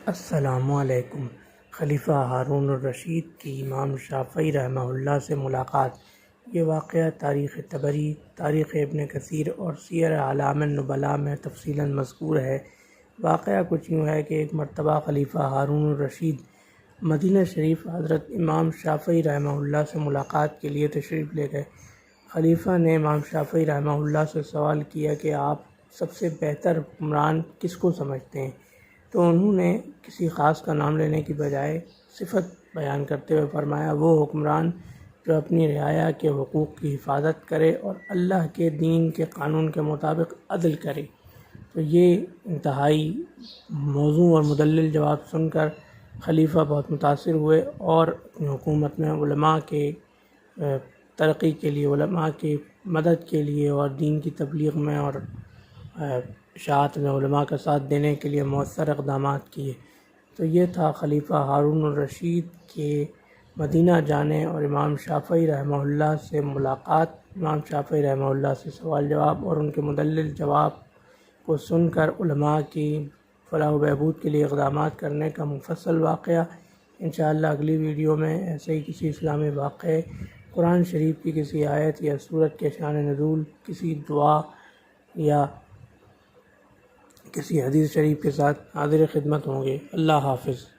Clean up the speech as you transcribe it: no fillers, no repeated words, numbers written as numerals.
السلام علیکم۔ خلیفہ ہارون الرشید کی امام شافعی رحمہ اللہ سے ملاقات۔ یہ واقعہ تاریخ طبری، تاریخ ابن کثیر اور سیر اعلام النبلاء میں تفصیلاً مذکور ہے۔ واقعہ کچھ یوں ہے کہ ایک مرتبہ خلیفہ ہارون الرشید مدینہ شریف حضرت امام شافعی رحمہ اللہ سے ملاقات کے لیے تشریف لے گئے۔ خلیفہ نے امام شافعی رحمہ اللہ سے سوال کیا کہ آپ سب سے بہتر حکمران کس کو سمجھتے ہیں؟ تو انہوں نے کسی خاص کا نام لینے کی بجائے صفت بیان کرتے ہوئے فرمایا، وہ حکمران جو اپنی رعایا کے حقوق کی حفاظت کرے اور اللہ کے دین کے قانون کے مطابق عدل کرے۔ تو یہ انتہائی موزوں اور مدلل جواب سن کر خلیفہ بہت متاثر ہوئے اور اپنی حکومت میں علماء کے ترقی کے لیے، علماء کی مدد کے لیے اور دین کی تبلیغ میں اور اشاعت میں علماء کا ساتھ دینے کے لیے مؤثر اقدامات کیے۔ تو یہ تھا خلیفہ ہارون الرشید کے مدینہ جانے اور امام شافعی رحمہ اللہ سے ملاقات، امام شافعی رحمہ اللہ سے سوال جواب اور ان کے مدلل جواب کو سن کر علماء کی فلاح و بہبود کے لیے اقدامات کرنے کا مفصل واقعہ۔ انشاءاللہ اگلی ویڈیو میں ایسے ہی کسی اسلامی واقعے، قرآن شریف کی کسی آیت یا سورت کے شان نزول، کسی دعا یا کسی حدیث شریف کے ساتھ حاضر خدمت ہوں گے۔ اللہ حافظ۔